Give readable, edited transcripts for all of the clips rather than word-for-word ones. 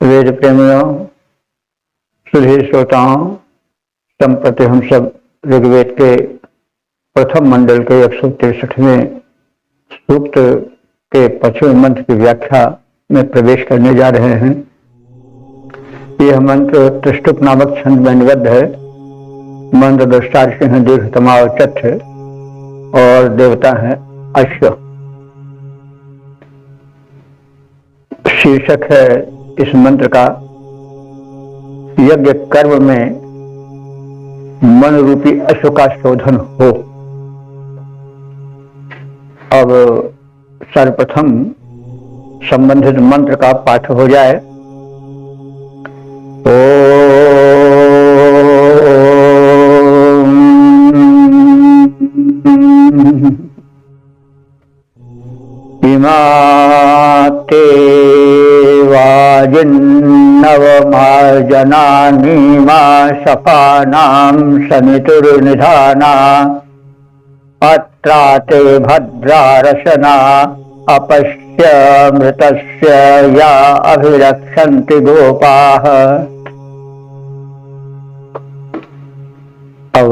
वेद प्रेमियों, सुधीर श्रोताओं, संप्रति हम सब ऋग्वेद के प्रथम मंडल के 163वें सूक्त के 5वें मंत्र की व्याख्या में प्रवेश करने जा रहे हैं। यह मंत्र त्रिष्टुप नामक छंद में निबद्ध है। मंत्र दृष्टार्ष हैं दीर्घतमावचत है और देवता है अश्व। शीर्षक है इस मंत्र का, यज्ञ कर्म में मन रूपी अश्व का शोधन हो। अब सर्वप्रथम संबंधित मंत्र का पाठ हो जाए। इमाते वाजिन्नवमार्जनानि मा शफानां सनितुर्निधाना अत्राते भद्रारशना अपश्यमृतस्य या अभिरक्षन्ति गोपाः। अब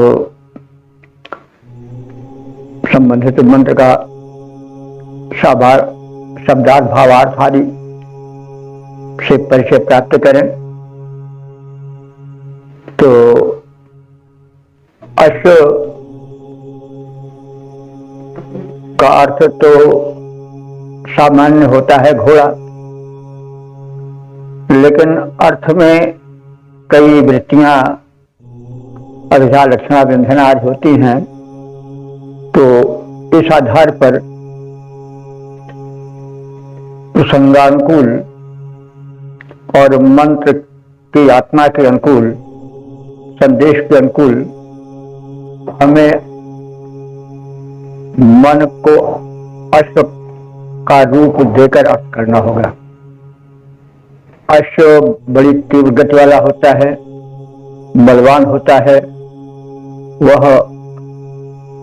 संबंधित मंत्र का शब्दार्थ भावार्थ आदि से परिचय प्राप्त करें। तो अश्व का अर्थ तो सामान्य होता है घोड़ा, लेकिन अर्थ में कई वृत्तियां अभिधा लक्षणा व्यंजना आदि होती हैं। तो इस आधार पर प्रसंगानुकूल और मंत्र की आत्मा के अनुकूल, संदेश के अनुकूल हमें मन को अश्व का रूप देकर अर्थ करना होगा। अश्व बड़ी तीव्र गति वाला होता है, बलवान होता है। वह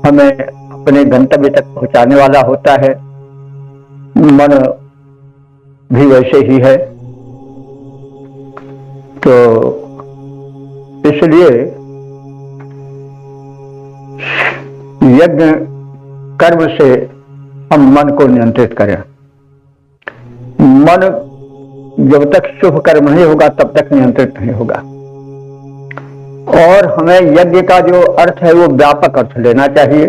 हमें अपने गंतव्य तक पहुंचाने वाला होता है। मन भी वैसे ही है। तो इसलिए यज्ञ कर्म से हम मन को नियंत्रित करें। मन जब तक शुभ कर्म नहीं होगा तब तक नियंत्रित नहीं होगा। और हमें यज्ञ का जो अर्थ है वो व्यापक अर्थ लेना चाहिए।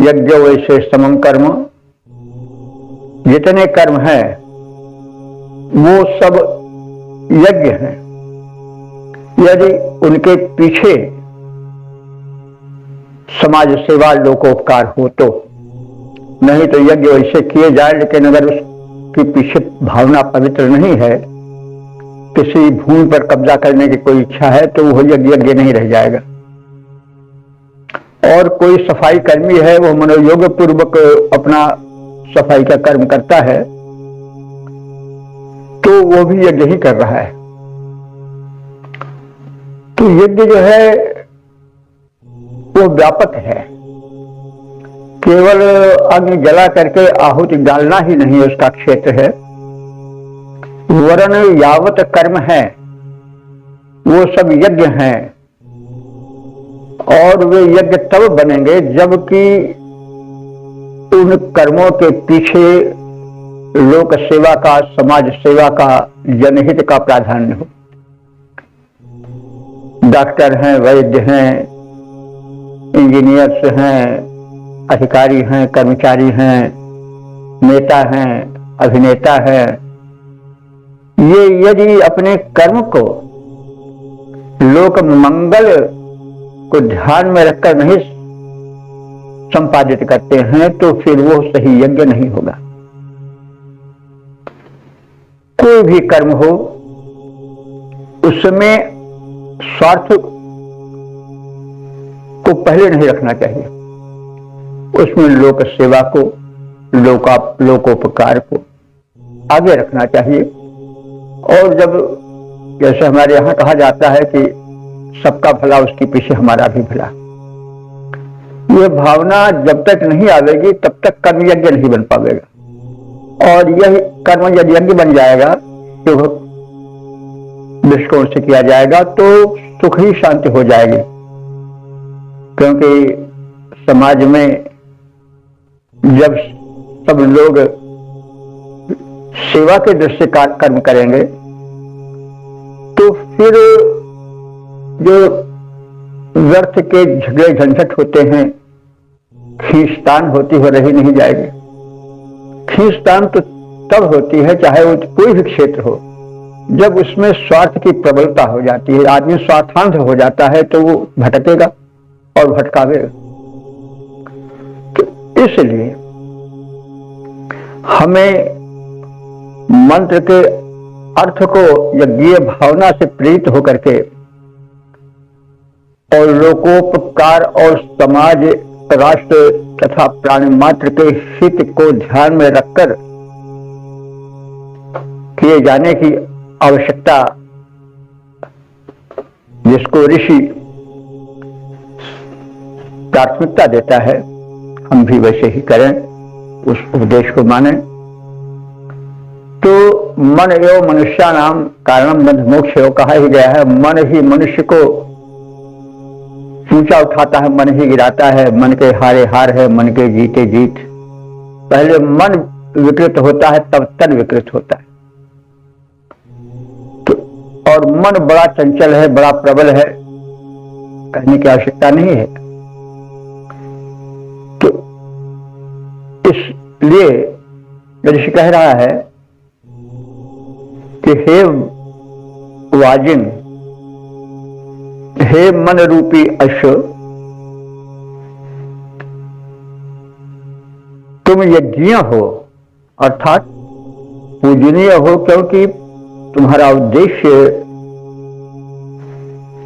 यज्ञ वैसे समं कर्म, जितने कर्म हैं वो सब यज्ञ हैं। यदि उनके पीछे समाज सेवा लोकोपकार हो तो, नहीं तो यज्ञ वैसे किए जाए, लेकिन अगर उसके पीछे भावना पवित्र नहीं है, किसी भूमि पर कब्जा करने की कोई इच्छा है, तो वो यज्ञ नहीं रह जाएगा। और कोई सफाई कर्मी है, वो मनोयोग पूर्वक अपना सफाई का कर्म करता है, तो वो भी यज्ञ ही कर रहा है। तो यज्ञ जो है वो व्यापक है। केवल अग्नि जला करके आहुति डालना ही नहीं उसका क्षेत्र है, वरन यावत कर्म है वो सब यज्ञ हैं। और वे यज्ञ तब बनेंगे जबकि उन कर्मों के पीछे लोक सेवा का, समाज सेवा का, जनहित का प्राधान्य हो। डॉक्टर हैं, वैद्य हैं, इंजीनियर्स हैं, अधिकारी हैं, कर्मचारी हैं, नेता हैं, अभिनेता हैं। ये यदि अपने कर्म को लोक मंगल को ध्यान में रखकर नहीं संपादित करते हैं तो फिर वो सही यज्ञ नहीं होगा। कोई भी कर्म हो उसमें स्वार्थ को पहले नहीं रखना चाहिए। उसमें लोक सेवा को, लोकोपकार को आगे रखना चाहिए। और जब जैसे हमारे यहाँ कहा जाता है कि सबका भला उसके पीछे हमारा भी भला, ये भावना जब तक नहीं आवेगी तब तक कर्म यज्ञ नहीं बन पाएगा। और यह कर्म यदि यज्ञ बन जाएगा, शुभ दृष्टिकोण से किया जाएगा, तो सुख ही शांति हो जाएगी। क्योंकि समाज में जब सब लोग सेवा के दृष्टि से कर्म करेंगे, तो फिर जो व्यर्थ के झगड़े झंझट होते हैं, खींचतान होती हो रही नहीं जाएगी। खींचतान तो तब होती है, चाहे वो कोई भी क्षेत्र हो, जब उसमें स्वार्थ की प्रबलता हो जाती है, आदमी स्वार्थांध हो जाता है, तो वो भटकेगा और भटकावेगा। तो इसलिए हमें मंत्र के अर्थ को यज्ञीय भावना से प्रेरित होकर के और लोकोपकार और समाज, राष्ट्र तथा प्राणी मात्र के हित को ध्यान में रखकर किए जाने की आवश्यकता, जिसको ऋषि प्राथमिकता देता है, हम भी वैसे ही करें, उस उपदेश को माने। तो मन एवं मनुष्यानाम कारणम बंध मोक्ष एवं कहा ही गया है। मन ही मनुष्य को ऊंचा उठाता है, मन ही गिराता है। मन के हारे हार है, मन के जीते जीत। पहले मन विकृत होता है, तब तन विकृत होता है। तो और मन बड़ा चंचल है, बड़ा प्रबल है, कहने की आवश्यकता नहीं है। तो इसलिए ऋषि कह रहा है कि हे वाजिन, हे मन रूपी अश्व, तुम यज्ञीय हो, अर्थात पूजनीय हो, क्योंकि तुम्हारा उद्देश्य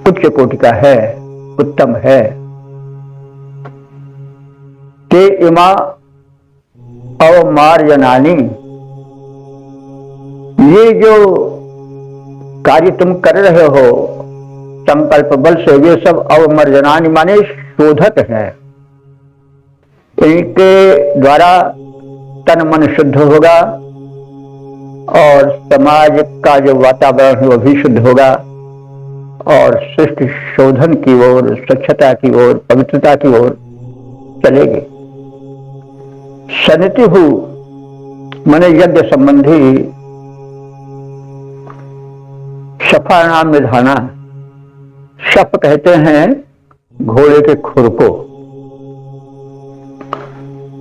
उच्च कोटि का है, उत्तम है। ते इमा अवमार्जनानी, ये जो कार्य तुम कर रहे हो संकल्प बल से, ये सब अवमर्जनानी माने शोधक हैं। इनके द्वारा तन मन शुद्ध होगा और समाज का जो वातावरण है वो भी शुद्ध होगा और सृष्टि शोधन की ओर, स्वच्छता की ओर, पवित्रता की ओर चलेगी। सनिति हु माने यज्ञ संबंधी शफा नाम निधाना। शफ कहते हैं घोड़े के खुर को।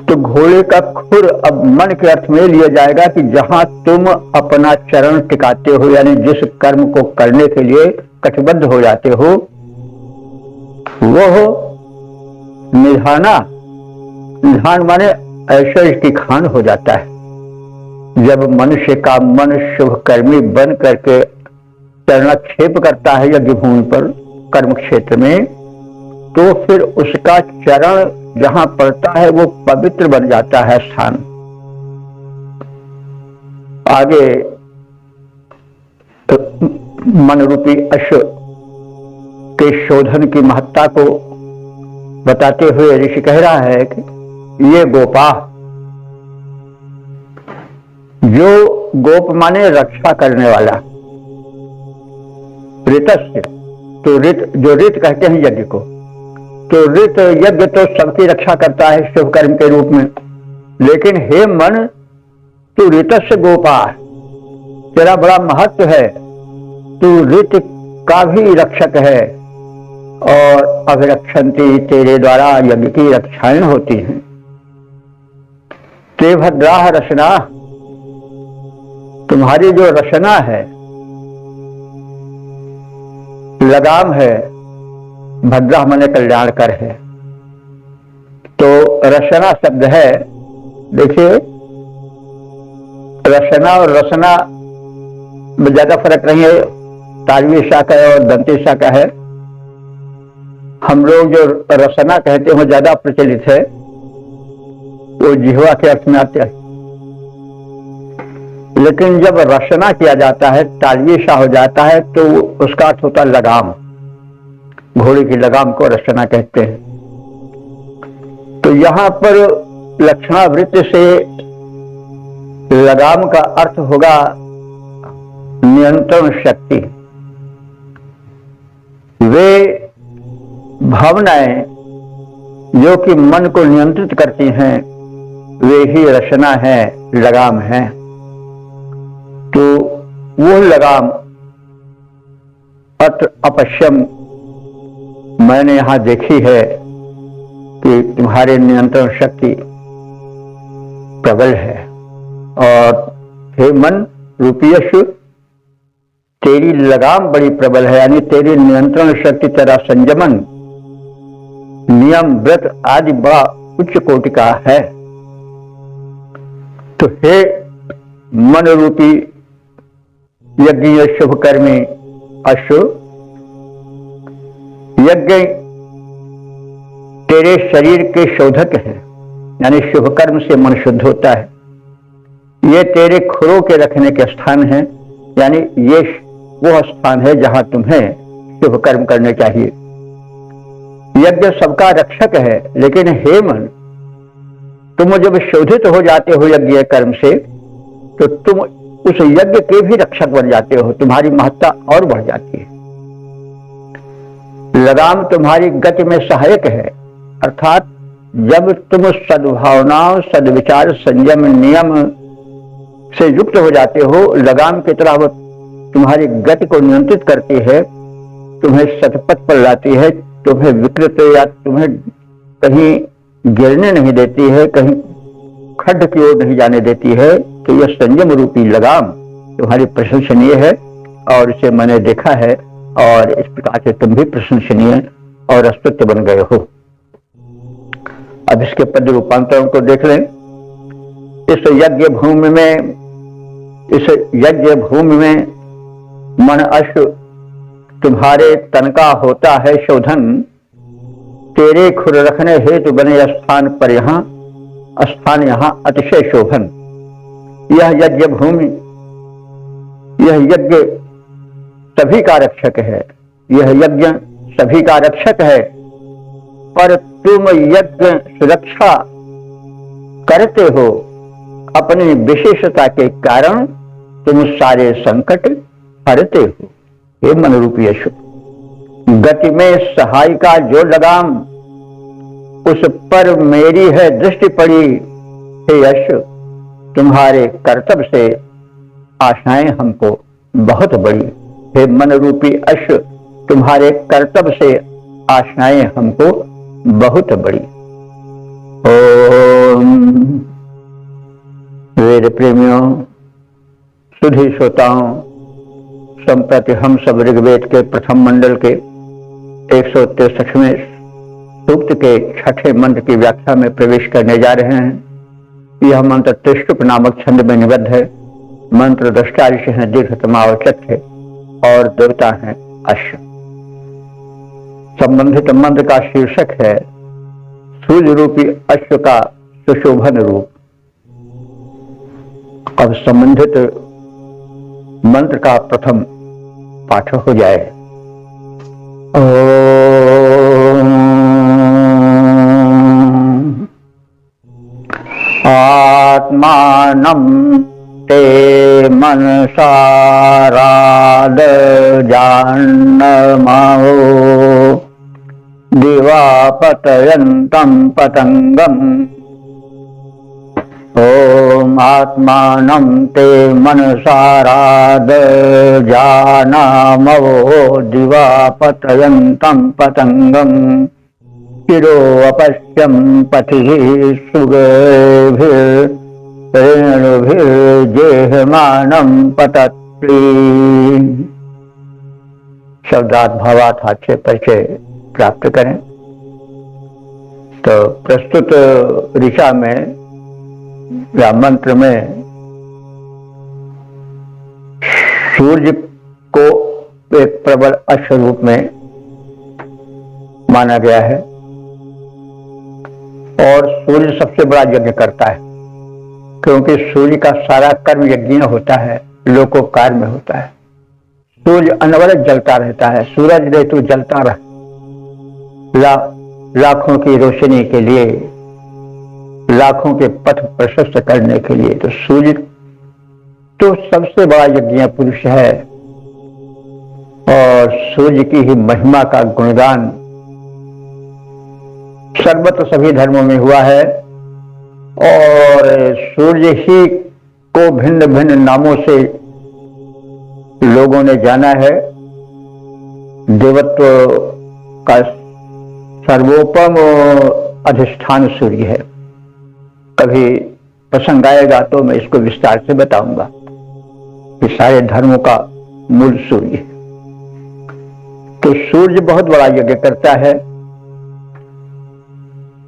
तो घोड़े का खुर अब मन के अर्थ में लिया जाएगा कि जहां तुम अपना चरण टिकाते हो, यानी जिस कर्म को करने के लिए कटिबद्ध हो जाते हो, वो हो निधाना। निधान माने ऐश्वर्य की खान हो जाता है। जब मनुष्य का मन शुभ कर्मी बन करके चरणाक्षेप करता है यज्ञ भूमि पर, कर्म क्षेत्र में, तो फिर उसका चरण जहां पड़ता है वो पवित्र बन जाता है स्थान। आगे तो मन रूपी अश्व के शोधन की महत्ता को बताते हुए ऋषि कह रहा है कि ये गोपा, जो गोप माने रक्षा करने वाला, ऋतस्य, तो जो ऋत कहते हैं यज्ञ को, तो ऋत यज्ञ तो सबकी रक्षा करता है शुभ कर्म के रूप में, लेकिन हे मन, तू ऋतस्य गोपा, तेरा बड़ा महत्व है, तू ऋत का भी रक्षक है और अभिरक्षंती, तेरे द्वारा यज्ञ की रक्षाएं होती हैं। ते भद्राह रचना, तुम्हारी जो रचना है, लगाम है, भद्रा माने कल्याणकर है। तो रचना शब्द है, देखिए रचना और रचना में ज्यादा फर्क नहीं है, तालवी शाखा और दंती शाखा है। हम लोग जो रचना कहते हैं ज्यादा प्रचलित है, वो जिह्वा के अर्थ में आते हैं। लेकिन जब रचना किया जाता है, तालवी शाह हो जाता है, तो उसका अर्थ होता है लगाम। घोड़े की लगाम को रचना कहते हैं। तो यहाँ पर लक्षणावृत्ति से लगाम का अर्थ होगा नियंत्रण शक्ति। वे भावनाएं जो कि मन को नियंत्रित करती हैं, वे ही रचना है, लगाम है। तो वो लगाम अत्र अपश्यम मैंने यहां देखी है कि तुम्हारे नियंत्रण शक्ति प्रबल है। और हे मन रूपी यशु, तेरी लगाम बड़ी प्रबल है, यानी तेरी नियंत्रण शक्ति, तेरा संयमन, नियम, व्रत आदि बड़ा उच्च कोटि का है। तो हे मन रूपी यज्ञ शुभ कर्मी अश्व, यज्ञ तेरे शरीर के शोधक है, यानी शुभ कर्म से मन शुद्ध होता है। ये तेरे खुरों के रखने के स्थान है, यानी ये वो स्थान है जहां तुम्हें शुभ कर्म करने चाहिए। यज्ञ सबका रक्षक है, लेकिन हे मन, तुम जब शोधित हो जाते हो यज्ञ कर्म से, तो तुम उस यज्ञ के भी रक्षक बन जाते हो, तुम्हारी महत्ता और बढ़ जाती है। लगाम तुम्हारी गति में सहायक है, अर्थात जब तुम सद्भावनाओं, सद्विचार, संयम, नियम से युक्त हो जाते हो, लगाम की तरह वो तुम्हारी गति को नियंत्रित करती है, तुम्हें सतपथ पर लाती है, तुम्हें विकृत या तुम्हें कहीं गिरने नहीं देती है, कहीं खड्ड की ओर नहीं जाने देती है। तो यह संयम रूपी लगाम तुम्हारी प्रशंसनीय है, और इसे मैंने देखा है, और इस प्रकार से तुम भी प्रशंसनीय और अस्तित्व बन गए हो। अब इसके पद रूपांतरण को देख लें। इस यज्ञ भूमि में मन अश्व तुम्हारे तन का होता है शोधन, तेरे खुर रखने हेतु बने स्थान पर स्थान यहाँ अतिशय शोभन। यह यज्ञ भूमि, यह यज्ञ सभी का रक्षक है, यह यज्ञ सभी का रक्षक है, पर तुम यज्ञ सुरक्षा करते हो। अपनी विशेषता के कारण तुम सारे संकट हरते हो। हे मन रूपी यशु, गति में सहायिका जो लगाम, उस पर मेरी है दृष्टि पड़ी। हे यश, तुम्हारे कर्तव्य से आशाएं हमको बहुत बड़ी। हे मन रूपी अश, तुम्हारे कर्तव्य से आशाएं हमको बहुत बड़ी। ओम वेद प्रेमियों, सुधी श्रोताओं, संप्रति हम सब ऋग्वेद के प्रथम मंडल के 163वें सूक्त के 6ठे मंत्र की व्याख्या में प्रवेश करने जा रहे हैं। यह मंत्र त्रिष्टुप नामक छंद में निबद्ध है। मंत्र दृष्टा ऋषि हैं दीर्घतमावचक है, और देवता हैं अश्व। संबंधित मंत्र का शीर्षक है सूर्य रूपी अश्व का सुशोभन रूप। अब संबंधित मंत्र का प्रथम पाठ हो जाए। आत्मानं ते मनसा राध जान्नमो दिवा पतयन्तं पतंगम्। ओम आत्मानं ते मनसा राध जानामो दिवा पतयन्तं पतंगम्। चिरो अपश्यं पथिः सुगेभिर्रेणुभिर्जेहमानं पतत्री। शब्दार्थ भावार्थ अच्छे परिचय प्राप्त करें। तो प्रस्तुत ऋचा में या मंत्र में सूर्य को एक प्रबल अश्व रूप में माना गया है, और सूर्य सबसे बड़ा यज्ञ करता है, क्योंकि सूर्य का सारा कर्म यज्ञ होता है, लोकोपकार में होता है। सूर्य अनवरत जलता रहता है, सूरज ऋतु जलता रह लाखों की रोशनी के लिए लाखों के पथ प्रशस्त करने के लिए। तो सूर्य तो सबसे बड़ा यज्ञ पुरुष है और सूर्य की ही महिमा का गुणगान सर्वत्र सभी धर्मों में हुआ है। और सूर्य ही को भिन्न भिन्न नामों से लोगों ने जाना है। देवत्व का सर्वोपम अधिष्ठान सूर्य है। कभी प्रसंग आएगा तो मैं इसको विस्तार से बताऊंगा कि सारे धर्मों का मूल सूर्य है। तो सूर्य बहुत बड़ा यज्ञ करता है,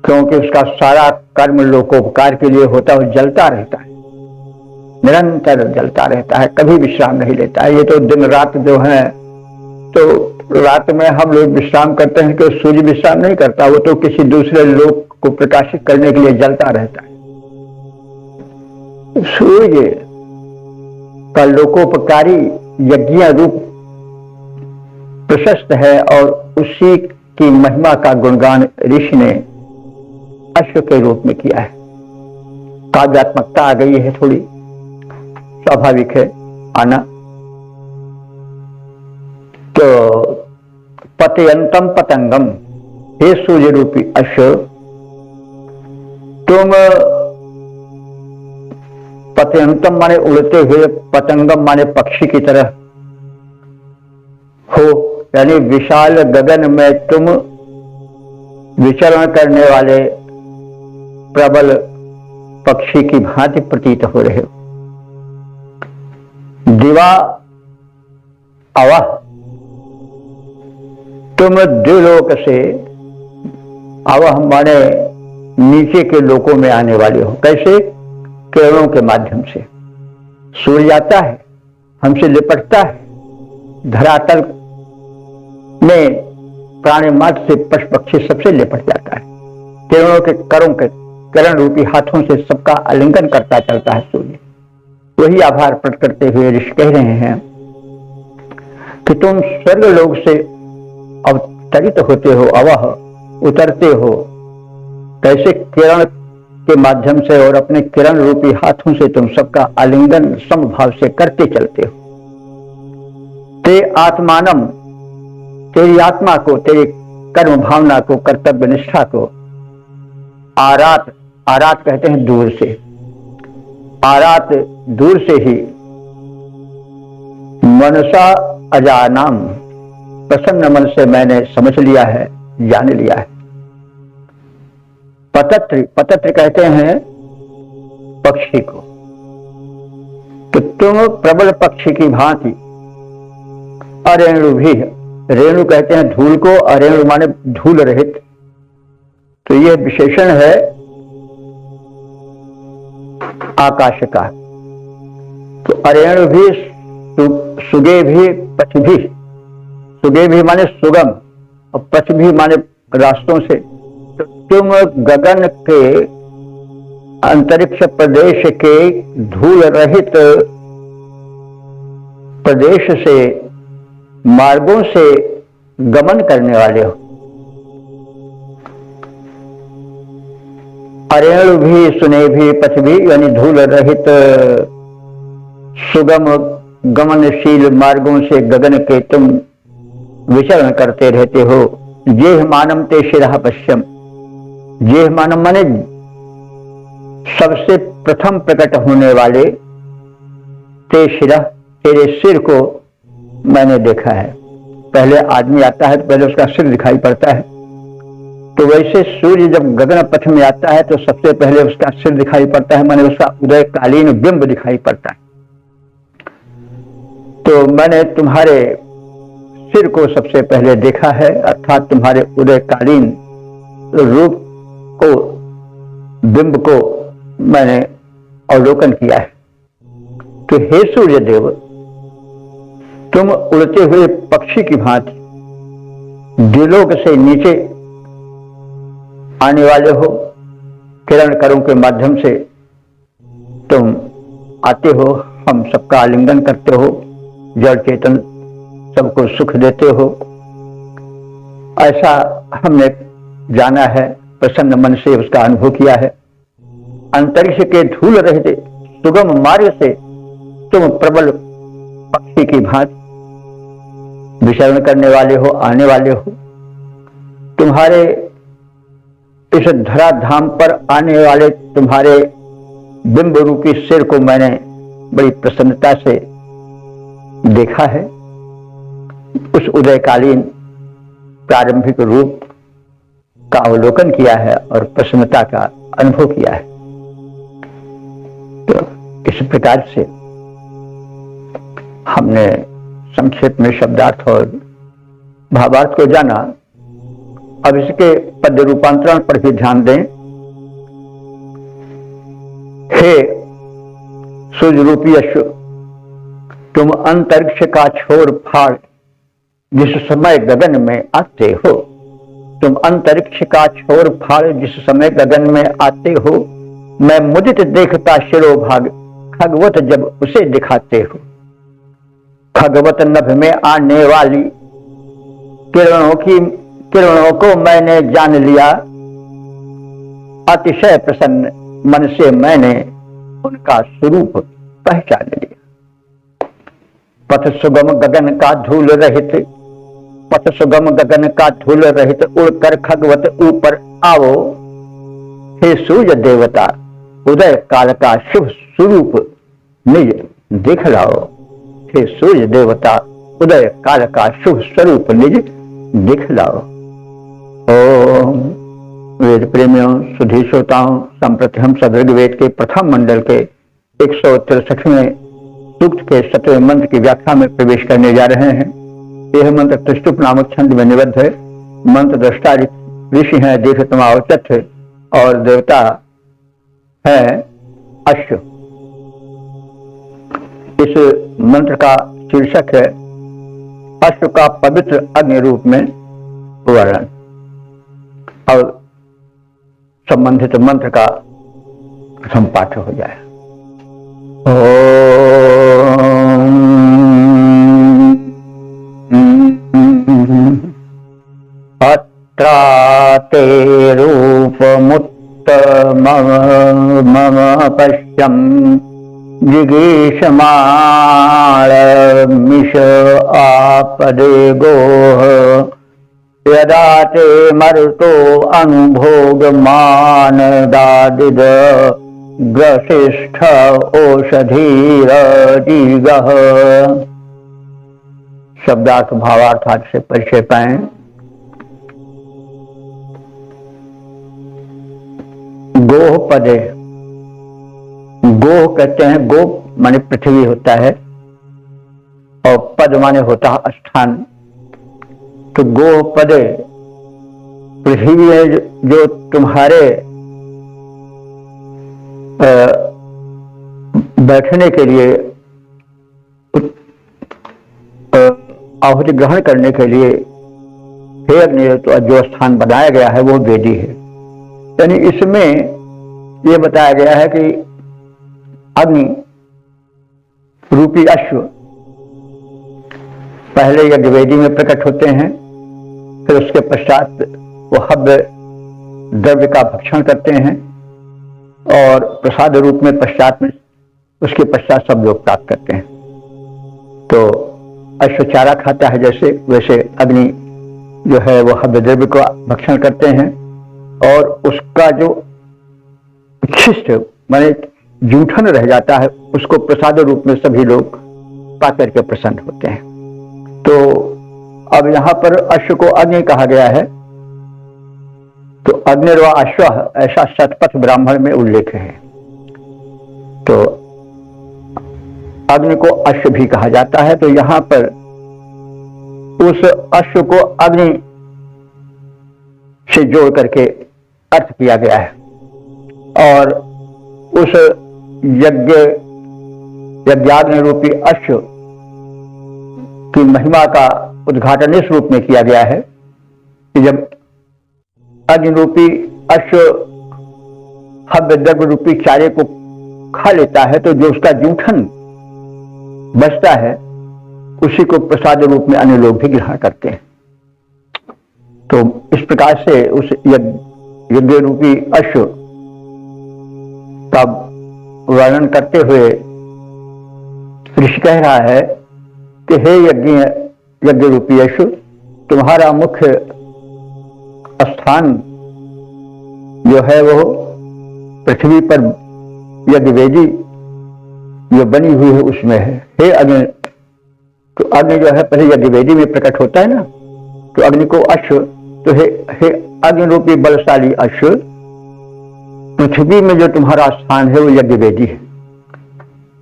क्योंकि उसका सारा कर्म लोकोपकार के लिए होता है। जलता रहता है, निरंतर जलता रहता है, कभी विश्राम नहीं लेता है। ये तो दिन रात जो है, तो रात में हम लोग विश्राम करते हैं कि सूर्य विश्राम नहीं करता, वो तो किसी दूसरे लोक को प्रकाशित करने के लिए जलता रहता है। सूर्य का लोकोपकारी यज्ञ रूप प्रशस्त है और उसी की महिमा का गुणगान ऋषि ने अश्व के रूप में किया है। काव्यात्मकता आ गई है, थोड़ी स्वाभाविक है आना। तो पतयंतम पतंगम, हे सूर्य रूपी अश्व, तुम पतयंतम माने उड़ते हुए, पतंगम माने पक्षी की तरह हो, यानी विशाल गगन में तुम विचरण करने वाले प्रबल पक्षी की भांति प्रतीत हो रहे हो। दिवा अवह, तुम द्विलोक से, अवह माने नीचे के लोकों में आने वाले हो। कैसे? किरणों के माध्यम से सूर्य आता है, हमसे लिपटता है, धरातल में प्राणी मात्र से पशु पक्षी सबसे लिपट जाता है। किरणों के करों के किरण रूपी हाथों से सबका आलिंगन करता चलता है सूर्य। वही आभार प्रकट करते हुए ऋषि कह रहे हैं कि तुम स्वर्ग लोक से अवतरित होते हो, अवह उतरते हो। कैसे? किरण के माध्यम से और अपने किरण रूपी हाथों से तुम सबका आलिंगन समभाव से करते चलते हो। ते आत्मानम, तेरी आत्मा को, तेरी कर्म भावना को, कर्तव्य निष्ठा को आरात, आरात कहते हैं दूर से, आरात दूर से ही, मनसा अजानाम, प्रसन्न मन से मैंने समझ लिया है, जान लिया है। पतत्र, पतत्र कहते हैं पक्षी को। तो तुम प्रबल पक्षी की भांति, अरेणु भी, रेणु कहते हैं धूल को, अरेणु माने धूल रहित। तो यह विशेषण है आकाश का। तो अरेणु भी, सुगे भी, पच भी, सुगे भी माने सुगम और पच भी माने रास्तों से। तो तुम गगन के, अंतरिक्ष प्रदेश के धूल रहित प्रदेश से, मार्गों से गमन करने वाले हो। अरेणु भी, सुने भी, पच भी, यानी धूल रहित सुगम गमनशील मार्गों से गगन के तुम विचरण करते रहते हो। जेह मानम ते शिरः पश्यम, जेह मानम माने सबसे प्रथम प्रकट होने वाले, ते शिरः, तेरे सिर को मैंने देखा है। पहले आदमी आता है तो पहले उसका सिर दिखाई पड़ता है। तो वैसे सूर्य जब गगन पथ में आता है तो सबसे पहले उसका सिर दिखाई पड़ता है, माने उसका उदयकालीन बिंब दिखाई पड़ता है। तो मैंने तुम्हारे सिर को सबसे पहले देखा है, अर्थात तुम्हारे उदयकालीन रूप को, बिंब को मैंने अवलोकन किया है। तो हे सूर्य देव, तुम उड़ते हुए पक्षी की भांति द्विलोक से नीचे आने वाले हो। किरण करों के माध्यम से तुम आते हो, हम सबका आलिंगन करते हो, जड़ चेतन सबको सुख देते हो। ऐसा हमने जाना है, प्रसन्न मन से उसका अनुभव किया है। अंतरिक्ष के धूल रहित सुगम मार्ग से तुम प्रबल पक्षी की भांति विचरण करने वाले हो, आने वाले हो। तुम्हारे इस धराधाम पर आने वाले तुम्हारे बिंब रूपी सिर को मैंने बड़ी प्रसन्नता से देखा है। उस उदयकालीन प्रारंभिक रूप का अवलोकन किया है और प्रसन्नता का अनुभव किया है। तो इस प्रकार से हमने संक्षेप में शब्दार्थ और भावार्थ को जाना। अब इसके पद्य रूपांतरण पर भी ध्यान दें। हे सूर्य रूपी अश्व, तुम अंतरिक्ष का छोर फाड़ जिस समय गगन में आते हो, तुम अंतरिक्ष का छोर फाड़ जिस समय गगन में आते हो, मैं मुदित देखता शिरोभाग खगवत जब उसे दिखाते हो। खगवत नभ में आने वाली किरणों को मैंने जान लिया, अतिशय प्रसन्न मन से मैंने उनका स्वरूप पहचान लिया। पथ सुगम गगन का धूल रहित, पथ सुगम गगन का धूल रहित उड़कर खगवत ऊपर आओ। हे सूर्य देवता, उदय काल का शुभ स्वरूप निज दिखलाओ। हे सूर्य देवता, उदय काल का शुभ स्वरूप निज दिखलाओ। ओम वेद प्रेमियों, सुधी श्रोताओं, संप्रति हम सब ऋग्वेद के प्रथम मंडल के 163वें सूक्त के 7वें मंत्र की व्याख्या में प्रवेश करने जा रहे हैं। यह मंत्र त्रिष्टुप नामक छंद में निबद्ध है। मंत्र दृष्टा ऋषि है दीर्घतमावचत और देवता है अश्व। इस मंत्र का शीर्षक है अश्व का पवित्र अग्नि रूप में वर्णन। और संबंधित मंत्र का प्रथम पाठ हो जाए। अत्राते रूपमुत्तमं पश्यं जिगीषमाणमिष आपदे गोः, यदा ते मरुतो अनुभोगमानदादिद ग्रसिष्ठ ओषधीरजीगः। शब्दार्थ भावार्थ आज से परिचय पाएं। गोह पदे, गोह कहते हैं, गो माने पृथ्वी होता है और पद माने होता है स्थान। तो गोह पदे पृथ्वी है जो तुम्हारे बैठने के लिए, आहुति ग्रहण करने के लिए हे अग्नि तो जो स्थान बनाया गया है वो वेदी है। यानी इसमें ये बताया गया है कि अग्नि रूपी अश्व पहले यज्ञवेदी में प्रकट होते हैं, फिर उसके पश्चात वो हव्य द्रव्य का भक्षण करते हैं और प्रसाद रूप में उसके पश्चात सब लोग प्राप्त करते हैं। तो अश्व चारा खाता है जैसे, वैसे अग्नि जो है वो हव्य द्रव्य को भक्षण करते हैं और उसका जो उच्छिष्ट माने जूठन रह जाता है उसको प्रसाद रूप में सभी लोग पा करके प्रसन्न होते हैं। तो अब यहां पर अश्व को अग्नि कहा गया है। तो अग्निर्वा अश्व ऐसा शतपथ ब्राह्मण में उल्लेख है। तो अग्नि को अश्व भी कहा जाता है। तो यहां पर उस अश्व को अग्नि से जोड़ करके अर्थ किया गया है और उस यज्ञाग्नि रूपी अश्व की महिमा का उद्घाटन इस रूप में किया गया है कि जब अग्नि रूपी अश्व हव्य द्रव्य रूपी चारे को खा लेता है तो जो उसका जूठन बचता है उसी को प्रसाद रूप में अन्य लोग भी ग्रहण करते हैं। तो इस प्रकार से उस यज्ञ रूपी अश्व का वर्णन करते हुए ऋषि कह रहा है कि हे यज्ञ रूपी यशु, तुम्हारा मुख्य स्थान जो है वो पृथ्वी पर यज्ञ वेदी जो बनी हुई है उसमें है। हे अग्नि, तो अग्नि जो है पहले यज्ञ वेदी में प्रकट होता है ना, तो अग्नि को अश्व, तो हे अग्नि रूपी बलशाली अश्व, पृथ्वी में जो तुम्हारा स्थान है वो यज्ञ वेदी है।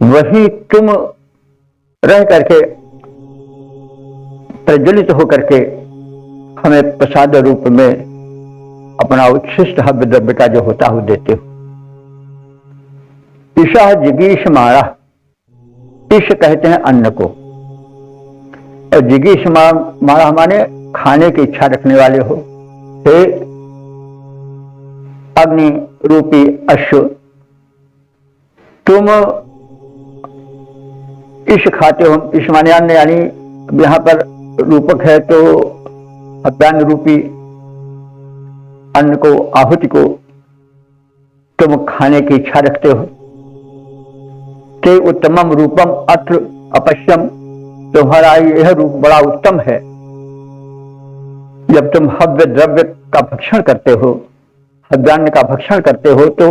वहीं तुम रह करके प्रज्वलित होकर के हमें प्रसाद रूप में अपना उच्छिष्ट हव्य द्रव्य का जो होता हो देते हो। ईशा जिगीष मारा, ईश कहते हैं अन्न को, और जिगीष मारा माने खाने की इच्छा रखने वाले हो। हे अग्नि रूपी अश्व, तुम ईश खाते हो। ईश माने अन्न, यानी यहां पर रूपक है तो हव्यान्न रूपी अन्न को, आहुति को तुम खाने की इच्छा रखते हो। ते उत्तमम रूपम अत्र अपश्यम, तुम्हारा यह रूप बड़ा उत्तम है। जब तुम हव्य द्रव्य का भक्षण करते हो, हव्यान्न का भक्षण करते हो, तो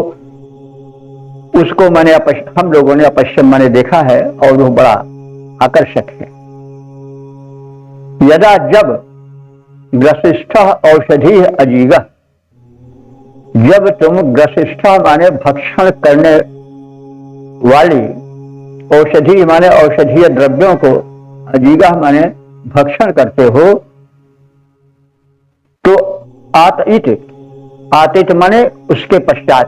उसको मैंने हम लोगों ने अपश्यम मैंने देखा है और वो बड़ा आकर्षक है। यदा जब ग्रसिष्ठ औषधि अजीग, जब तुम ग्रसिष्ठ माने भक्षण करने वाली, औषधि माने औषधीय द्रव्यों को, अजीगा माने भक्षण करते हो, तो आतित माने उसके पश्चात,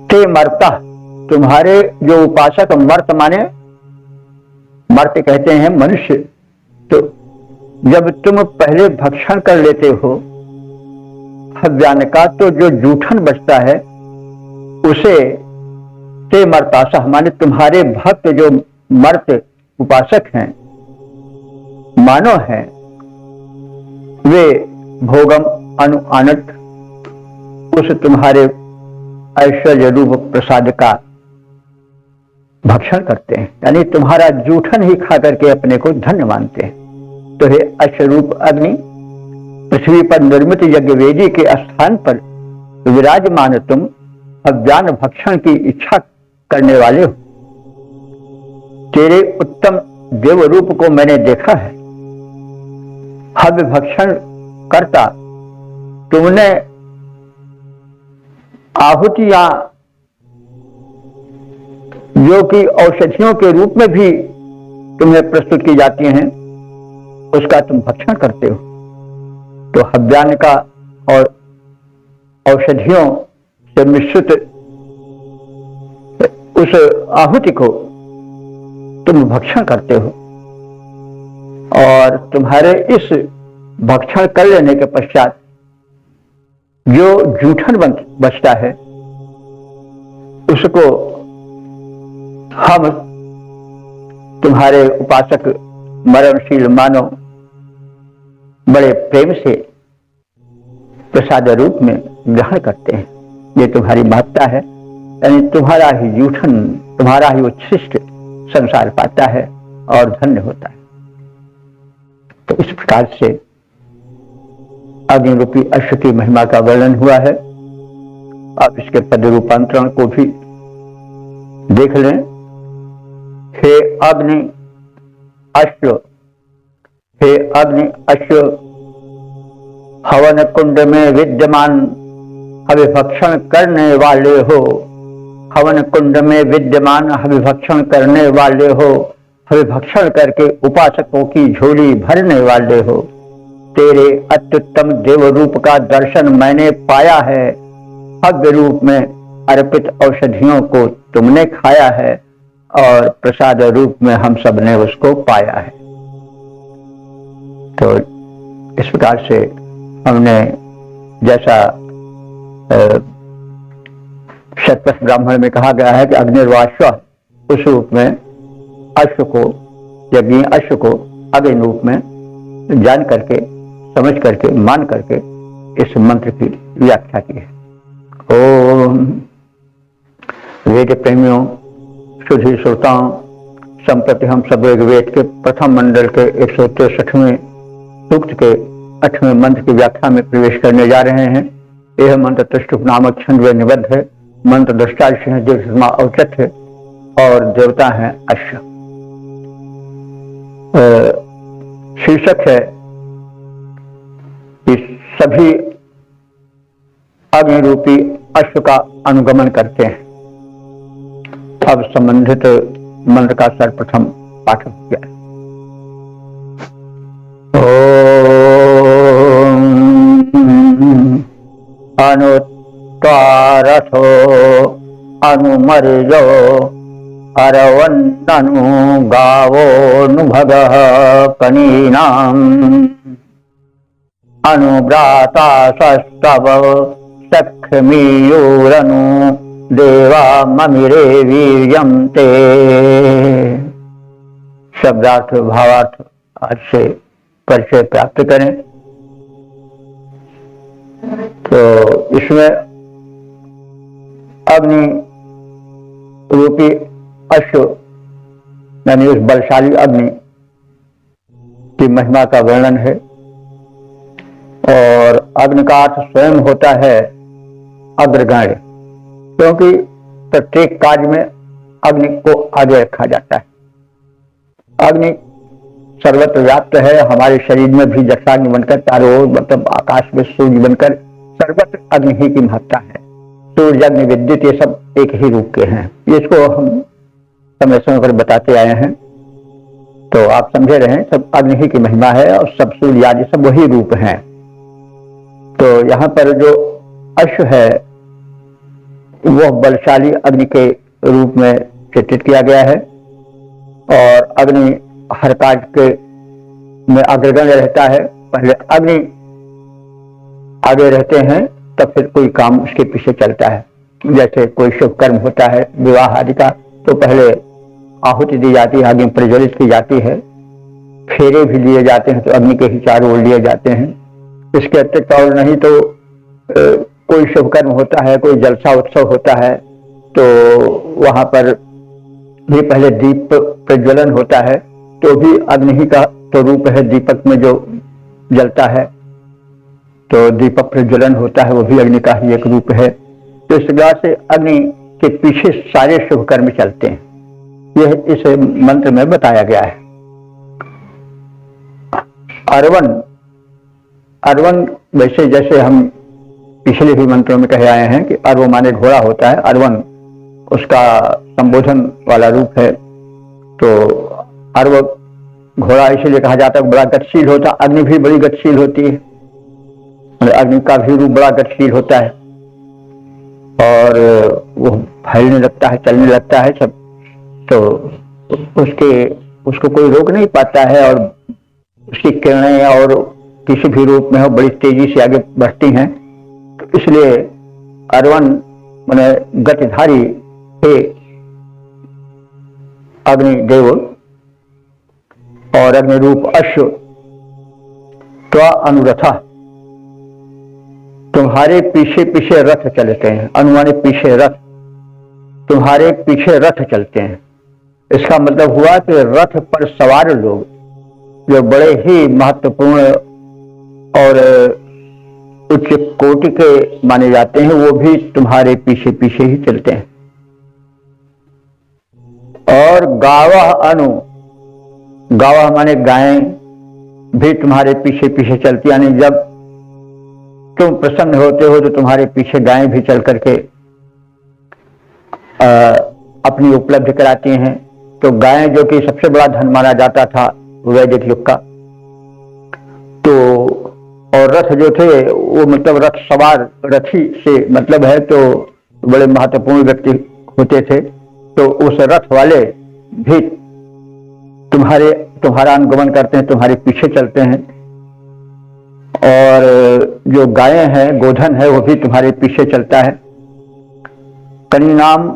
ते मर्ता, तुम्हारे जो उपासक, मर्त माने मर्त कहते हैं मनुष्य, तो जब तुम पहले भक्षण कर लेते हो हव्यान्न का, तो जो जूठन बचता है उसे ते मर्तासा माने तुम्हारे भक्त जो मर्त उपासक हैं, मानव हैं, वे भोगम अनुआनत, उस तुम्हारे ऐश्वर्य रूप प्रसाद का भक्षण करते हैं, यानी तुम्हारा जूठन ही खा करके अपने को धन्य मानते हैं। तो हे अश्वरूप अग्नि, पृथ्वी पर निर्मित यज्ञ वेदी के स्थान पर विराजमान तुम हव्यान्न भक्षण की इच्छा करने वाले हो। तेरे उत्तम देव रूप को मैंने देखा है। हव्य भक्षण करता तुमने आहुतियां जो कि औषधियों के रूप में भी तुम्हें प्रस्तुत की जाती हैं, उसका तुम भक्षण करते हो। तो हव्यान्न का और औषधियों से मिश्रित उस आहुति को तुम भक्षण करते हो, और तुम्हारे इस भक्षण कर लेने के पश्चात जो जूठन बचता है उसको हम तुम्हारे उपासक मरणशील मानव बड़े प्रेम से प्रसाद रूप में ग्रहण करते हैं। ये तुम्हारी महत्ता है, यानी तुम्हारा ही जूठन, तुम्हारा ही उच्छिष्ट संसार पाता है और धन्य होता है। तो इस प्रकार से अग्नि रूपी अश्व की महिमा का वर्णन हुआ है। आप इसके पद रूपांतरण को भी देख लें। हे अग्नि अश्व, हे अग्नि अश्व, हवन कुंड में विद्यमान अभिभक्षण करने वाले हो। हवन कुंड में विद्यमान अभिभक्षण करने वाले हो, अभिभक्षण करके उपासकों की झोली भरने वाले हो। तेरे अत्युत्तम देव रूप का दर्शन मैंने पाया है। हव्य रूप में अर्पित औषधियों को तुमने खाया है और प्रसाद रूप में हम सब ने उसको पाया है। तो इस प्रकार से हमने जैसा शतपथ ब्राह्मण में कहा गया है कि अग्निर्वाश्व, उस रूप में अश्व को, यज्ञ अश्व को अग्नि रूप में जान करके, समझ करके, मान करके इस मंत्र की व्याख्या की है। ओम। वेद प्रेमियों, सुधी श्रोताओं, संप्रति हम सब ऋग्वेद के प्रथम मंडल के 163वें सूक्त के 8वें मंत्र की व्याख्या में प्रवेश करने जा रहे हैं। यह मंत्र तुष्टुप नामक छंद में निबद्ध है। मंत्र दृष्टा है, देवमा औचत है और देवता है अश्व। शीर्षक है कि सभी अग्नि रूपी अश्व का अनुगमन करते हैं। अब संबंधित मंत्र का सर्वप्रथम पाठ हो गया। ओम अनुत्वारथो अनुमर्यो अरवन्ननु गावोऽनुभगः कनीनाम् अनुव्राता सस्तव सख्मीयोरनु देवा ममिरे वीर्यं ते। शब्दार्थ भावार्थ आज से परिचय प्राप्त करें। तो इसमें अग्नि रूपी अश्व यानी उस बलशाली अग्नि की महिमा का वर्णन है। और अग्नि का अर्थ स्वयं होता है अग्रगण्य, क्योंकि प्रत्येक कार्य में अग्नि को आगे रखा जाता है। अग्नि सर्वत्र व्याप्त है। हमारे शरीर में भी जठाग्नि बनकर चारों ओर, मतलब आकाश में सूर्य बनकर सर्वत्र अग्नि ही की महत्ता है। सूर्य, अग्नि, विद्युत ये सब एक ही रूप के हैं। इसको हम समय समय पर बताते आए हैं, तो आप समझे रहें। सब अग्नि ही की महिमा है और सब सूर्य आदि सब वही रूप हैं। तो यहाँ पर जो अश्व है वह बलशाली अग्नि के रूप में चित्रित किया गया है। और अग्नि हर कार्य के में अग्रगण्य रहता है। पहले अग्नि आगे रहते हैं, तब फिर कोई काम उसके पीछे चलता है। जैसे कोई शुभ कर्म होता है, विवाह आदि का, तो पहले आहुति दी जाती है, अग्नि प्रज्वलित की जाती है। फेरे भी लिए जाते हैं तो अग्नि के ही चारों ओर लिए जाते हैं। इसके अतिरिक्त और नहीं तो कोई शुभ कर्म होता है, कोई जलसा उत्सव होता है, तो वहां पर भी पहले दीप प्रज्वलन होता है, तो भी अग्नि ही का तो रूप है। दीपक में जो जलता है तो दीपक प्रज्वलन होता है, वो भी अग्नि का ही एक रूप है। तो इस प्रकार से अग्नि के पीछे सारे शुभ कर्म चलते हैं। यह इस मंत्र में बताया गया है। अरवन वैसे जैसे हम पिछले भी मंत्रों में कहे आए हैं कि अरव माने घोड़ा होता है। अरवन उसका संबोधन वाला रूप है। तो अरव घोड़ा इसलिए कहा जाता है, बड़ा गतिशील होता है। अग्नि भी बड़ी गतिशील होती है, अग्नि का भी रूप बड़ा गतिशील होता है और वो फैलने लगता है, चलने लगता है सब। तो उसको कोई रोक नहीं पाता है और उसकी किरणें और किसी भी रूप में हो बड़ी तेजी से आगे बढ़ती हैं। तो इसलिए अरवन माने गतिधारी हे अग्निदेव और अग्नि रूप अश्व त्वा अनुरथा, तुम्हारे पीछे पीछे रथ चलते हैं। अनुमाने पीछे रथ, तुम्हारे पीछे रथ चलते हैं। इसका मतलब हुआ कि रथ पर सवार लोग जो बड़े ही महत्वपूर्ण और उच्च कोटि के माने जाते हैं, वो भी तुम्हारे पीछे पीछे ही चलते हैं। और गावह अनु, गावह माने गायें भी तुम्हारे पीछे पीछे चलती, यानी जब तुम प्रसन्न होते हो तो तुम्हारे पीछे गायें भी चल करके अपनी उपलब्धि कराती हैं। तो गायें जो कि सबसे बड़ा धन माना जाता था वैदिक युग का, तो और रथ जो थे वो मतलब रथ सवार, रथी से मतलब है, तो बड़े महत्वपूर्ण व्यक्ति होते थे। तो उस रथ वाले भी तुम्हारा अनुगमन करते हैं, तुम्हारे पीछे चलते हैं। और जो गायें हैं, गोधन है, वो भी तुम्हारे पीछे चलता है। कनी नाम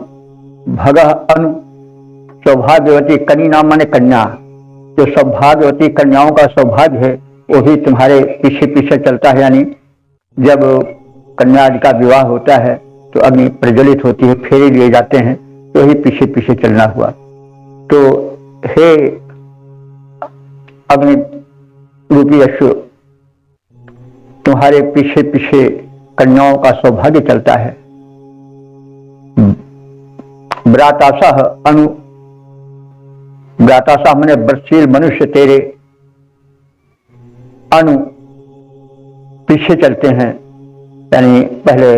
भगह अनु, सौभाग्यवती, कनी नाम माने कन्या, जो सौभाग्यवती कन्याओं का सौभाग्य है वो भी तुम्हारे पीछे पीछे चलता है। यानी जब कन्या का विवाह होता है तो अग्नि प्रज्वलित होती है, फेरे लिए जाते हैं, तो ही पीछे पीछे चलना हुआ। तो हे अग्नि रूपी अश्व, तुम्हारे पीछे पीछे कन्याओं का सौभाग्य चलता है। व्रातासह अनु, व्रातासह मैंने व्रतशील मनुष्य तेरे अनु पीछे चलते हैं, यानी पहले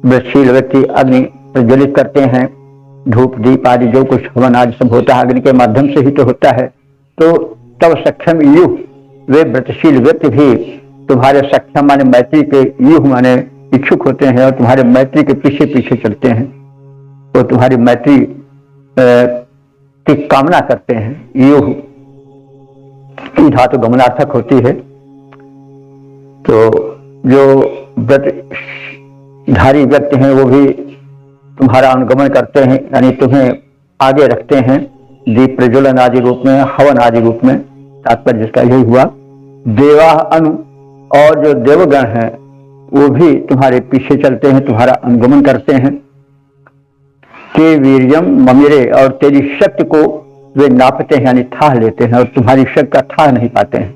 व्रतशील व्यक्ति अग्नि प्रज्वलित करते हैं, धूप दीप आदि जो कुछ हवन आदि सब होता है अग्नि के माध्यम से ही तो होता है। तो तब सक्षम युह, वे व्रतशील व्यक्ति भी तुम्हारे सक्षम माने मैत्री के युह माने इच्छुक होते हैं और तुम्हारे मैत्री के पीछे पीछे चलते हैं, तो तुम्हारी मैत्री की कामना करते हैं। युह की धातु गमनार्थक होती है। तो जो व्रतधारी व्यक्ति हैं वो भी तुम्हारा अनुगमन करते हैं, यानी तुम्हें आगे रखते हैं दीप प्रज्वलन आदि रूप में, हवन आदि रूप में, तात्पर्य जिसका यही हुआ। देवा अनु, और जो देवगण हैं वो भी तुम्हारे पीछे चलते हैं, तुम्हारा अनुगमन करते हैं। ते वीर्यम ममिरे, और तेरी शक्ति को वे नापते हैं, यानी थाह लेते हैं, और तुम्हारी शक्ति का थाह नहीं पाते हैं।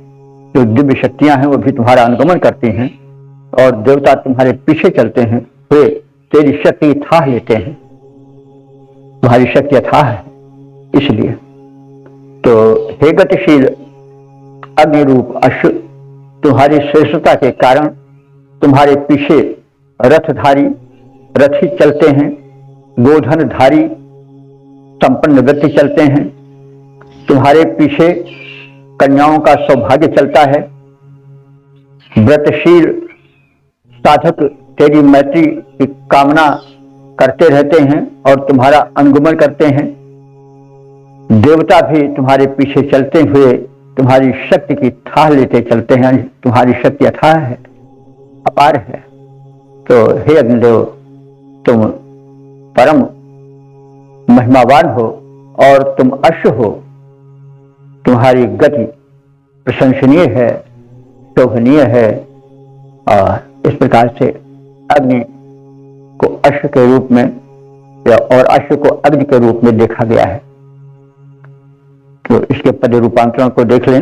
जो दिव्य शक्तियां हैं वो भी तुम्हारा अनुगमन करती हैं और देवता तुम्हारे पीछे चलते हैं, वे तेरी शक्ति थाह लेते हैं, तुम्हारी शक्ति अथाह है इसलिए। तो हे गतिशील अग्नि रूप अश्व, तुम्हारी श्रेष्ठता के कारण तुम्हारे पीछे रथधारी रथी चलते हैं, गोधनधारी संपन्न व्यक्ति चलते हैं, तुम्हारे पीछे कन्याओं का सौभाग्य चलता है। व्रतशील साधक तेरी मैत्री की कामना करते रहते हैं और तुम्हारा अनुगमन करते हैं। देवता भी तुम्हारे पीछे चलते हुए तुम्हारी शक्ति की थाह लेते चलते हैं, तुम्हारी शक्ति अथाह है, अपार है। तो हे अग्निदेव, तुम परम महिमावान हो और तुम अश्व हो, तुम्हारी गति प्रशंसनीय है, शोभनीय है। और इस प्रकार से अग्नि को अश्व के रूप में और अश्व को अग्नि के रूप में देखा गया है। तो इसके पद रूपांतरण को देख लें।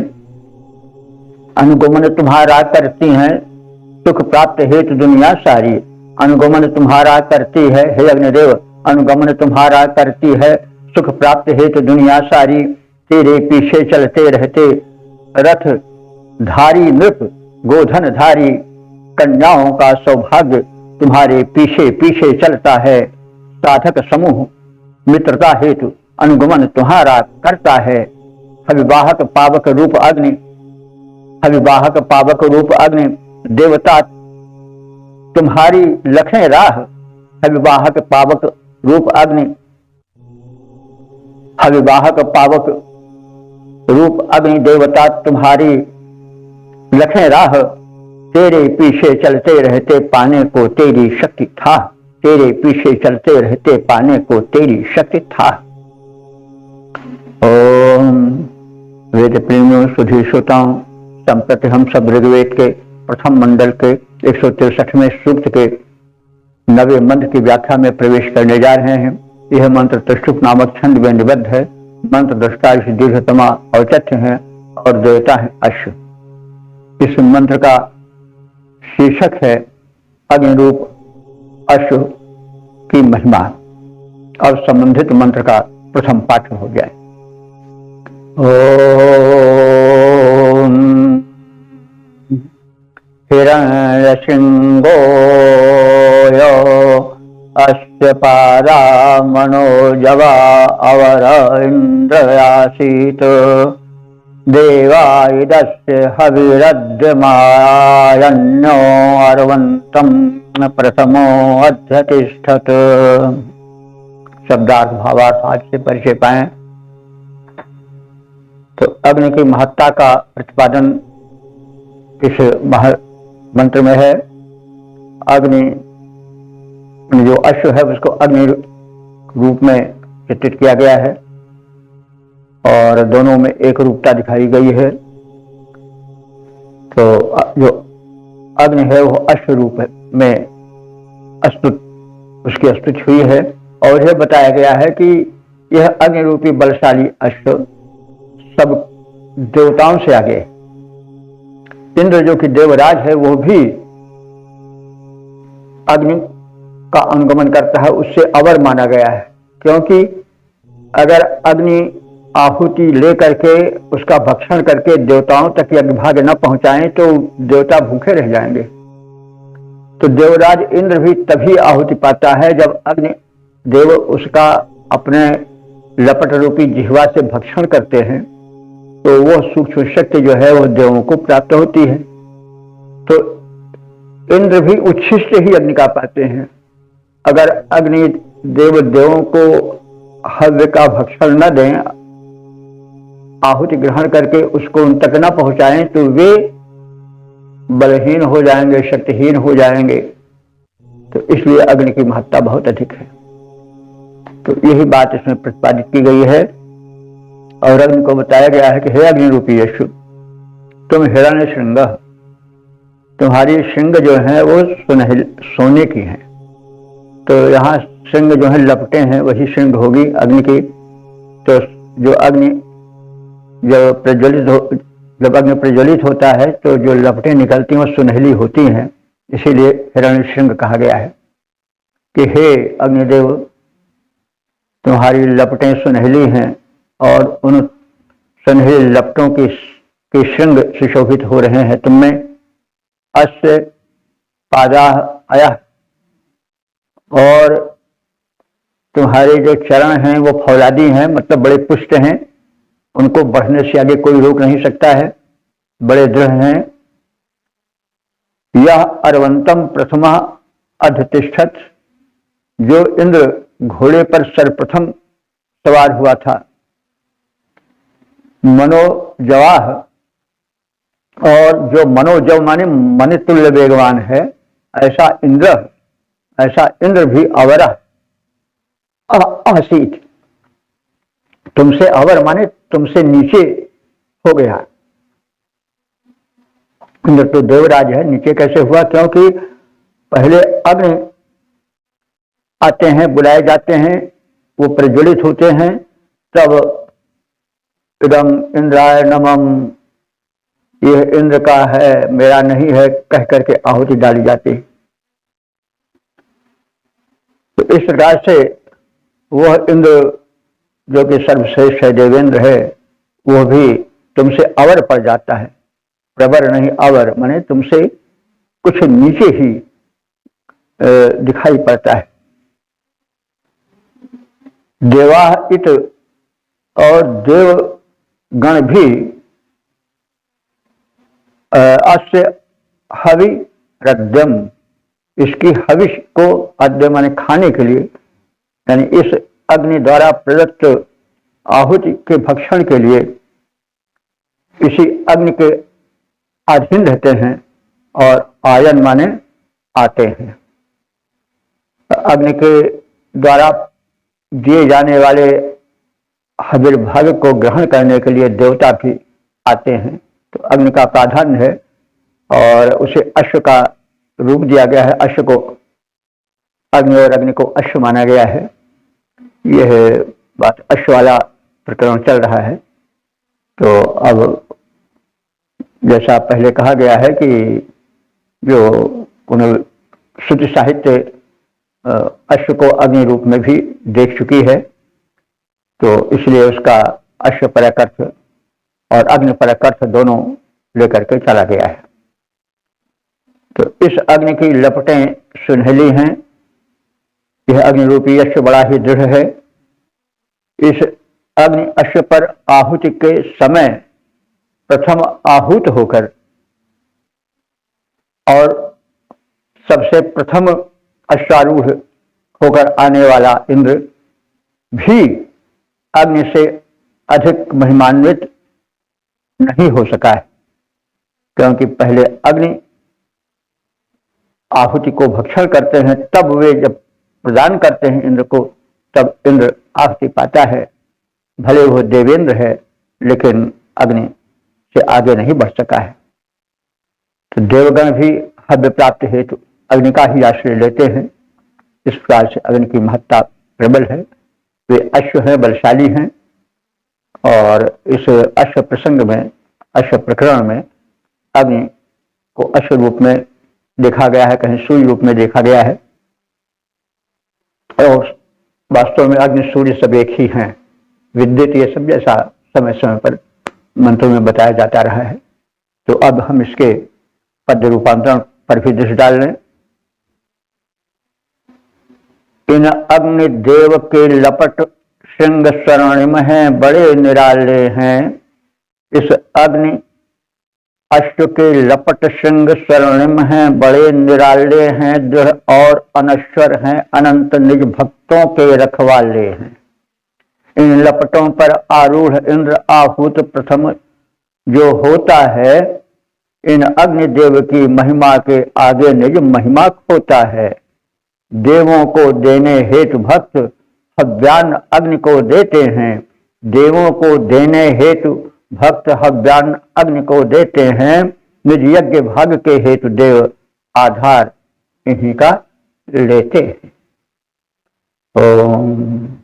अनुगमन तुम्हारा करती हैं, सुख प्राप्त हेतु दुनिया सारी। अनुगमन तुम्हारा करती है हे अग्निदेव, अनुगमन तुम्हारा करती है, सुख प्राप्त हेतु दुनिया सारी। तेरे पीछे चलते रहते रथ धारी नृप, गोधन धारी कन्याओं का सौभाग्य तुम्हारे पीछे पीछे चलता है। साधक समूह मित्रता हेतु अनुगमन तुम्हारा करता है। अविवाहक पावक रूप अग्नि, अविवाहक पावक रूप अग्नि देवता तुम्हारी लखन राह। अविवाहक पावक रूप अग्नि, अविवाहक पावक रूप अग्नि देवता तुम्हारी लखन राह। तेरे पीछे चलते रहते पाने को तेरी शक्ति था, तेरे पीछे चलते रहते पाने को तेरी शक्ति था। ओम वेद प्रेमियों सुधी श्रोताओं, संप्रति हम सब ऋग्वेद के प्रथम मंडल के 163वें सूक्त के 9वें मंत्र की व्याख्या में प्रवेश करने जा रहे हैं। यह मंत्र तृष्टुप नामक छंद में निबद्ध है। मंत्र दृष्टा दीर्घतमा औचित्य है और देवता है अश्व। इस मंत्र का शीर्षक है अग्निरूप अश्व की महिमा। और संबंधित मंत्र का प्रथम पाठ हो गया। ओम हिरण्यसिंहो अश्वपादा मनोजवा अवर इंद्रयासीत। देवायुधस्य हविरद्यमायन्यो अर्वन्तं प्रथमो अध्यतिष्ठत्। शब्दार्थ भावार्थ आज से परिचय पाएं। तो अग्नि की महत्ता का प्रतिपादन इस मंत्र में है। अग्नि जो अश्व है उसको अग्नि रूप में चित्रित किया गया है और दोनों में एक रूपता दिखाई गई है। तो जो अग्नि है वो अश्व रूप में उसकी स्तुति हुई है। और यह बताया गया है कि यह अग्नि रूपी बलशाली अश्व सब देवताओं से आगे, इंद्र जो कि देवराज है वो भी अग्नि का अनुगमन करता है, उससे अवर माना गया है। क्योंकि अगर अग्नि आहुति लेकर के उसका भक्षण करके देवताओं तक यज्ञभाग न पहुंचाएं तो देवता भूखे रह जाएंगे। तो देवराज इंद्र भी तभी आहुति पाता है जब अग्नि देव उसका अपने लपट रूपी जिह्वा से भक्षण करते हैं, तो वो सूक्ष्म शक्ति जो है वो देवों को प्राप्त होती है। तो इंद्र भी उच्छिष्ट ही अग्नि का पाते हैं। अगर अग्नि देवों को हव्य का भक्षण न दें, आहुति ग्रहण करके उसको उन तक न पहुंचाएं, तो वे बलहीन हो जाएंगे, शक्तिहीन हो जाएंगे। तो इसलिए अग्नि की महत्ता बहुत अधिक है। तो यही बात इसमें प्रतिपादित की गई है। और अग्नि को बताया गया है कि हे अग्नि रूपी यशु, तुम हिरण्य श्रृंग, तुम्हारी श्रृंग जो है वो सोने की है। तो यहाँ श्रृंग जो है लपटे हैं, वही श्रृंग होगी अग्नि की। तो जो अग्नि जब अग्नि प्रज्वलित होता है तो जो लपटें निकलती हैं वो सुनहली होती हैं, इसीलिए हिरण्य श्रृंग कहा गया है कि हे अग्निदेव, तुम्हारी लपटें सुनहली हैं और उन सुनहली लपटों की श्रृंग सुशोभित हो रहे हैं। तुमने अस्य पादा आया, और तुम्हारे जो चरण हैं वो फौलादी हैं, मतलब बड़े पुष्ट हैं, उनको बढ़ने से आगे कोई रोक नहीं सकता है, बड़े दृढ़ हैं। यह अरवंतम प्रथमा अधितिष्ठत, जो इंद्र घोड़े पर सर्वप्रथम सवार हुआ था, मनोजवाह, और जो मनोजव माने मन तुल्य वेगवान है, ऐसा इंद्र भी अवरा आसीत, तुमसे अवर माने तुमसे नीचे हो गया। इंद्र तो देवराज है, नीचे कैसे हुआ? क्योंकि पहले अग्नि आते हैं, बुलाए जाते हैं, वो प्रज्वलित होते हैं, तब इदम इंद्राय नमः, यह इंद्र का है, मेरा नहीं है, कह करके आहुति डाली जाती। तो इस प्रकार से वह इंद्र जो कि सर्वश्रेष्ठ है, देवेंद्र है, वह भी तुमसे अवर पड़ जाता है। प्रवर नहीं अवर, माने तुमसे कुछ नीचे ही दिखाई पड़ता है। देवाह इत, और देव गण भी अस्य हवि रद्यम, इसकी हविष को, अद्य माने खाने के लिए, यानी इस अग्नि द्वारा प्रदत्त आहुति के भक्षण के लिए इसी अग्नि के अधीन रहते हैं। और आयन माने आते हैं। अग्नि के द्वारा दिए जाने वाले हविर्भाग को ग्रहण करने के लिए देवता भी आते हैं। तो अग्नि का प्राधान्य है और उसे अश्व का रूप दिया गया है। अश्व को अग्नि और अग्नि को अश्व माना गया है। यह बात अश्व वाला प्रकरण चल रहा है। तो अब जैसा पहले कहा गया है कि जो श्रुति साहित्य अश्व को अग्नि रूप में भी देख चुकी है, तो इसलिए उसका अश्व परक अर्थ और अग्नि परक अर्थ दोनों लेकर के चला गया है। तो इस अग्नि की लपटें सुनहली हैं। यह अग्नि रूपी अश्व बड़ा ही दृढ़ है। इस अग्नि अश्व पर आहुति के समय प्रथम आहूत होकर और सबसे प्रथम अश्वारूढ़ होकर आने वाला इंद्र भी अग्नि से अधिक महिमान्वित नहीं हो सका है, क्योंकि पहले अग्नि आहुति को भक्षण करते हैं, तब वे जब प्रदान करते हैं इंद्र को, तब इंद्र आहुति पाता है। भले वो देवेंद्र है, लेकिन अग्नि से आगे नहीं बढ़ सका है। तो देवगण भी हव्य प्राप्ति हेतु अग्नि का ही आश्रय लेते हैं। इस प्रकार से अग्नि की महत्ता प्रबल है। वे अश्व हैं, बलशाली हैं, और इस अश्व प्रसंग में, अश्व प्रकरण में अग्नि को अश्व रूप में देखा गया है, कहीं सूर्य रूप में देखा गया है। और वास्तव में अग्नि सूर्य सब एक ही हैं। विद्युत ये सब जैसा समय समय पर मंत्रों में बताया जाता रहा है। तो अब हम इसके पद्य रूपांतरण पर भी दृष्टि डाल लें। इन अग्निदेव के लपट श्रृंग स्वर्णिम हैं, बड़े निराले हैं। इस अग्नि अश्व के लपट श्रृंग स्वर्णिम हैं, बड़े निराले हैं। दृढ़ और अनश्वर हैं, अनंत निज भक्तों के रखवाले हैं। इन लपटों पर आरूढ़ इंद्र आहूत प्रथम जो होता है, इन अग्निदेव की महिमा के आगे निज महिमा खोता है। देवों को देने हेतु भक्त हव्यान्न अग्नि को देते हैं। देवों को देने हेतु भक्त हव्यान्न अग्नि को देते हैं। निज यज्ञ भाग के हेतु देव आधार इन्हीं का लेते हैं। ओम